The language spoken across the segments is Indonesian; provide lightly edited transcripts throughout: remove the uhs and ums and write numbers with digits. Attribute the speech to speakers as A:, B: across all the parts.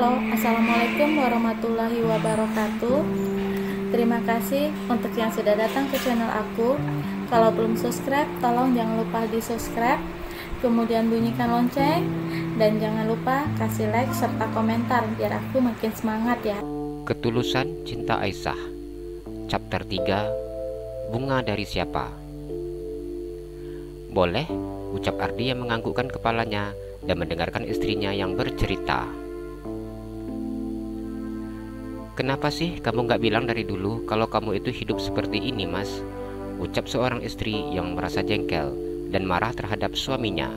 A: Halo, Assalamualaikum warahmatullahi wabarakatuh. Terima kasih untuk yang sudah datang ke channel aku. Kalau belum subscribe, tolong jangan lupa di subscribe, kemudian bunyikan lonceng, dan jangan lupa kasih like serta komentar biar aku makin semangat ya.
B: Ketulusan Cinta Aisyah, Chapter 3, Bunga dari Siapa? Boleh, ucap Ardi yang menganggukkan kepalanya dan mendengarkan istrinya yang bercerita. Kenapa sih kamu gak bilang dari dulu kalau kamu itu hidup seperti ini, Mas? Ucap seorang istri yang merasa jengkel dan marah terhadap suaminya.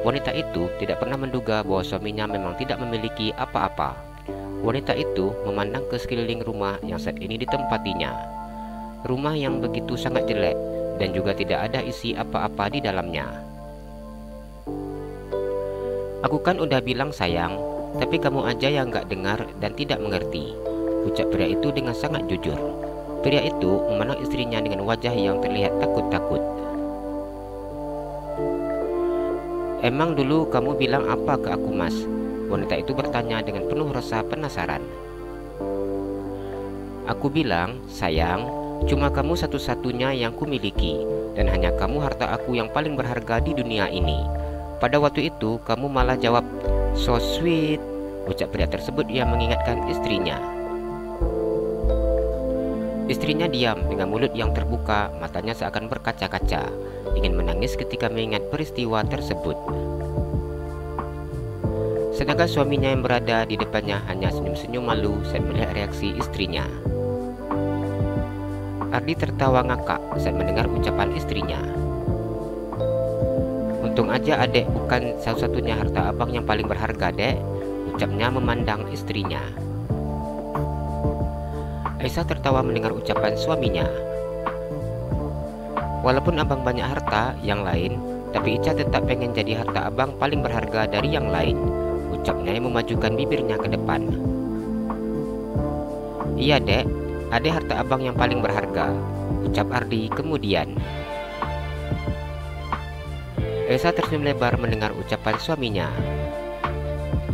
B: Wanita itu tidak pernah menduga bahwa suaminya memang tidak memiliki apa-apa. Wanita itu memandang ke sekeliling rumah yang saat ini ditempatinya. Rumah yang begitu sangat jelek dan juga tidak ada isi apa-apa di dalamnya. Aku kan udah bilang sayang, tapi kamu aja yang gak dengar dan tidak mengerti, ucap pria itu dengan sangat jujur. Pria itu memandang istrinya dengan wajah yang terlihat takut-takut. Emang dulu kamu bilang apa ke aku, Mas? Wanita itu bertanya dengan penuh rasa penasaran. Aku bilang, sayang, cuma kamu satu-satunya yang kumiliki, dan hanya kamu harta aku yang paling berharga di dunia ini. Pada waktu itu kamu malah jawab, so sweet, ucap pria tersebut yang mengingatkan istrinya. Istrinya diam dengan mulut yang terbuka, matanya seakan berkaca-kaca, ingin menangis ketika mengingat peristiwa tersebut. Sedangkan suaminya yang berada di depannya hanya senyum-senyum malu saat melihat reaksi istrinya. Ardi tertawa ngakak saat mendengar ucapan istrinya. Untung aja adek bukan satu-satunya harta abang yang paling berharga, dek, ucapnya memandang istrinya. Aisyah tertawa mendengar ucapan suaminya. Walaupun abang banyak harta yang lain, tapi Ica tetap pengen jadi harta abang paling berharga dari yang lain, ucapnya yang memajukan bibirnya ke depan. Iya dek, adek harta abang yang paling berharga, ucap Ardi kemudian. Aisyah tersenyum lebar mendengar ucapan suaminya.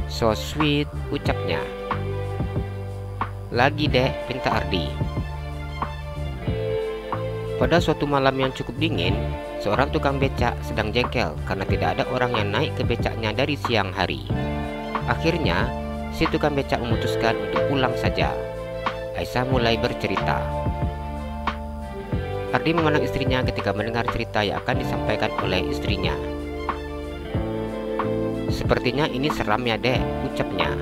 B: So sweet, ucapnya. Lagi dek, pinta Ardi. Pada suatu malam yang cukup dingin, seorang tukang becak sedang jengkel karena tidak ada orang yang naik ke becaknya dari siang hari. Akhirnya, si tukang becak memutuskan untuk pulang saja. Aisyah mulai bercerita. Ardi memandang istrinya ketika mendengar cerita yang akan disampaikan oleh istrinya. Sepertinya ini seram ya dek, ucapnya.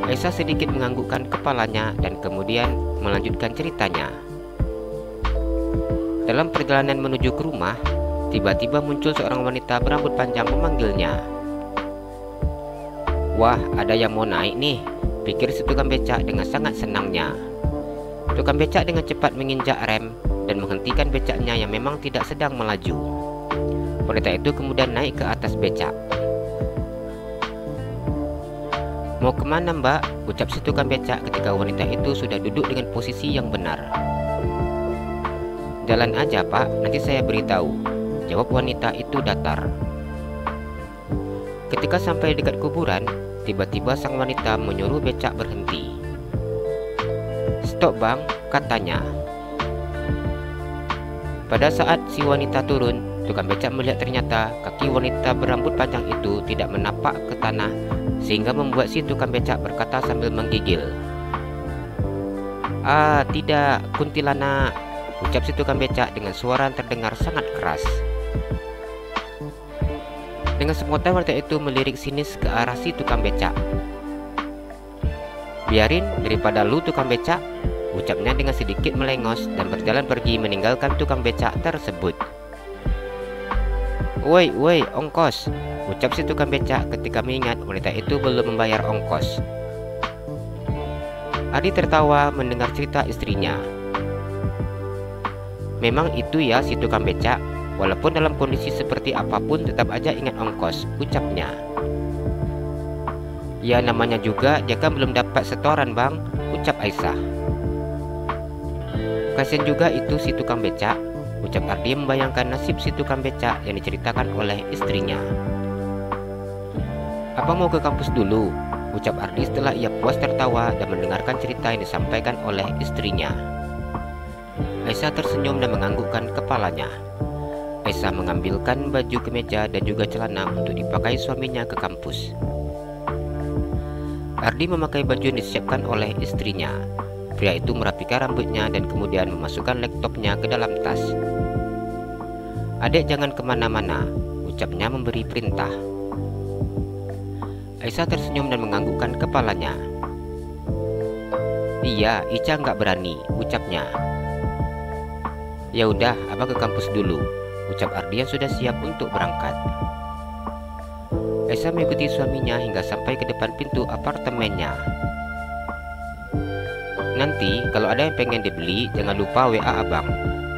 B: Aisyah sedikit menganggukkan kepalanya dan kemudian melanjutkan ceritanya. Dalam perjalanan menuju ke rumah, tiba-tiba muncul seorang wanita berambut panjang memanggilnya. Wah, ada yang mau naik nih, pikir si tukang becak dengan sangat senangnya. Tukang becak dengan cepat menginjak rem dan menghentikan becaknya yang memang tidak sedang melaju. Wanita itu kemudian naik ke atas becak. Mau kemana mbak? Ucap si tukang becak ketika wanita itu sudah duduk dengan posisi yang benar. Jalan aja pak, nanti saya beritahu, jawab wanita itu datar. Ketika sampai dekat kuburan, tiba-tiba sang wanita menyuruh becak berhenti. Stop bang, katanya. Pada saat si wanita turun, tukang becak melihat ternyata kaki wanita berambut panjang itu tidak menapak ke tanah, sehingga membuat si tukang becak berkata sambil menggigil. Ah tidak, kuntilanak, ucap si tukang becak dengan suara yang terdengar sangat keras. Dengan spontan wanita itu melirik sinis ke arah si tukang becak. Biarin daripada lu tukang becak, ucapnya dengan sedikit melengos dan berjalan pergi meninggalkan tukang becak tersebut. Woi, ongkos, ucap si tukang becak ketika mengingat wanita itu belum membayar ongkos. Ardi tertawa mendengar cerita istrinya. Memang itu ya si tukang becak, walaupun dalam kondisi seperti apapun tetap aja ingat ongkos, ucapnya. Ya namanya juga dia kan belum dapat setoran bang, ucap Aisyah. Kasian juga itu si tukang becak, ucap Ardi membayangkan nasib si tukang becak yang diceritakan oleh istrinya. "Abang mau ke kampus dulu," ucap Ardi setelah ia puas tertawa dan mendengarkan cerita yang disampaikan oleh istrinya. Aisyah tersenyum dan menganggukkan kepalanya. Aisyah mengambilkan baju kemeja dan juga celana untuk dipakai suaminya ke kampus. Ardi memakai baju yang disiapkan oleh istrinya. Pria itu merapikan rambutnya dan kemudian memasukkan laptopnya ke dalam tas. "Adik jangan kemana-mana," ucapnya memberi perintah. Aisyah tersenyum dan menganggukkan kepalanya. "Iya, Ica nggak berani," ucapnya. "Ya udah, abang ke kampus dulu," ucap Ardi yang sudah siap untuk berangkat. Aisyah mengikuti suaminya hingga sampai ke depan pintu apartemennya. "Nanti kalau ada yang pengen dibeli, jangan lupa WA abang,"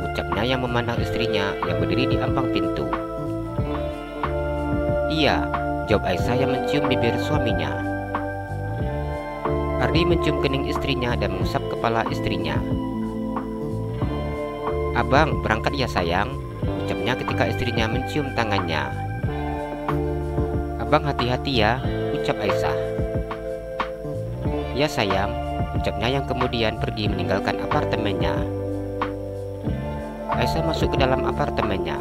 B: ucapnya yang memandang istrinya yang berdiri di ambang pintu. "Iya," jawab Aisyah yang mencium bibir suaminya. Ardi mencium kening istrinya dan mengusap kepala istrinya. "Abang berangkat ya sayang," ucapnya ketika istrinya mencium tangannya. "Abang hati-hati ya," ucap Aisyah. "Ya sayang," ucapnya yang kemudian pergi meninggalkan apartemennya. Aisyah masuk ke dalam apartemennya.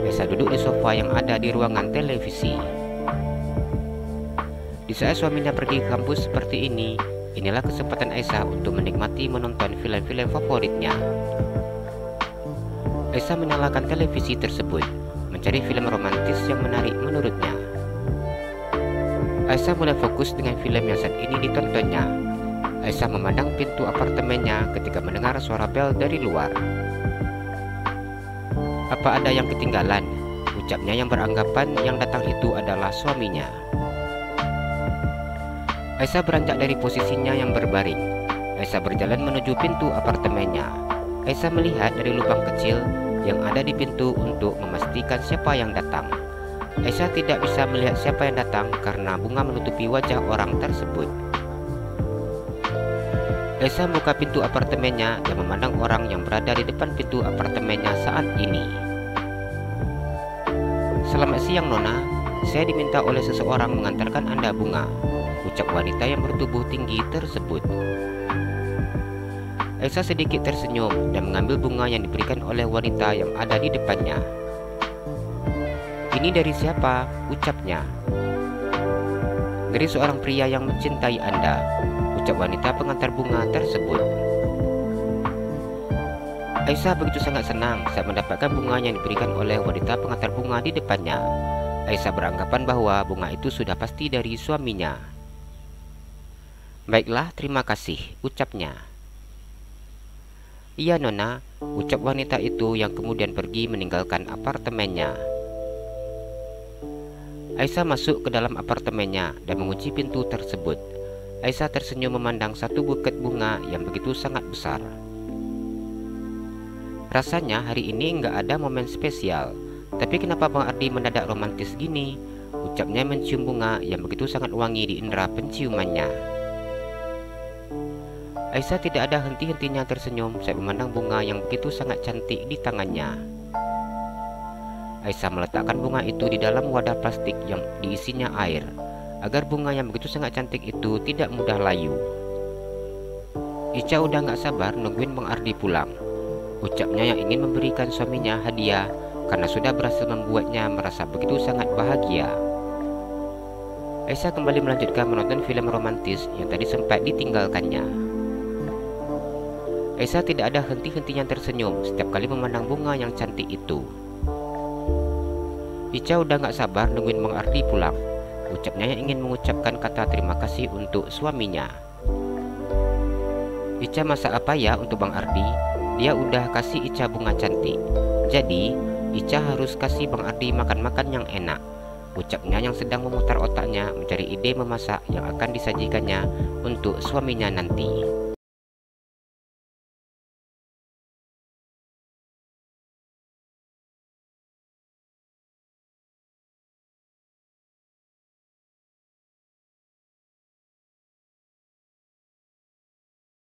B: Aisyah duduk di sofa yang ada di ruangan televisi. Di saat suaminya pergi ke kampus seperti ini, inilah kesempatan Aisyah untuk menikmati menonton film-film favoritnya. Aisyah menyalakan televisi tersebut, mencari film romantis yang menarik menurutnya. Aisyah mulai fokus dengan film yang saat ini ditontonnya. Aisyah memandang pintu apartemennya ketika mendengar suara bel dari luar. "Apa ada yang ketinggalan?" ucapnya yang beranggapan yang datang itu adalah suaminya. Aisyah beranjak dari posisinya yang berbaring. Aisyah berjalan menuju pintu apartemennya. Aisyah melihat dari lubang kecil yang ada di pintu untuk memastikan siapa yang datang. Aisyah tidak bisa melihat siapa yang datang karena bunga menutupi wajah orang tersebut. Aisyah membuka pintu apartemennya dan memandang orang yang berada di depan pintu apartemennya saat ini. "Selamat siang Nona, saya diminta oleh seseorang mengantarkan Anda bunga," ucap wanita yang bertubuh tinggi tersebut. Aisyah sedikit tersenyum dan mengambil bunga yang diberikan oleh wanita yang ada di depannya. "Ini dari siapa?" ucapnya. "Dari seorang pria yang mencintai Anda," ucap wanita pengantar bunga tersebut. Aisyah begitu sangat senang saat mendapatkan bunga yang diberikan oleh wanita pengantar bunga di depannya. Aisyah beranggapan bahwa bunga itu sudah pasti dari suaminya. "Baiklah, terima kasih," ucapnya. "Iya Nona," ucap wanita itu yang kemudian pergi meninggalkan apartemennya. Aisyah masuk ke dalam apartemennya dan mengunci pintu tersebut. Aisyah tersenyum memandang satu buket bunga yang begitu sangat besar. Rasanya hari ini nggak ada momen spesial, tapi kenapa Bang Ardi mendadak romantis gini? Ucapnya mencium bunga yang begitu sangat wangi di indera penciumannya. Aisyah tidak ada henti-hentinya tersenyum saat memandang bunga yang begitu sangat cantik di tangannya. Aisyah meletakkan bunga itu di dalam wadah plastik yang diisinya air, agar bunga yang begitu sangat cantik itu tidak mudah layu. "Ica udah gak sabar nungguin Bang Ardi pulang," ucapnya yang ingin memberikan suaminya hadiah karena sudah berhasil membuatnya merasa begitu sangat bahagia. Aisyah kembali melanjutkan menonton film romantis yang tadi sempat ditinggalkannya. Aisyah tidak ada henti-hentinya tersenyum setiap kali memandang bunga yang cantik itu. "Ica udah gak sabar nungguin Bang Ardi pulang," ucapnya yang ingin mengucapkan kata terima kasih untuk suaminya. "Ica masak apa ya untuk Bang Ardi? Dia udah kasih Ica bunga cantik. Jadi, Ica harus kasih Bang Ardi makan-makan yang enak," ucapnya yang sedang memutar otaknya mencari ide memasak yang akan disajikannya untuk suaminya nanti.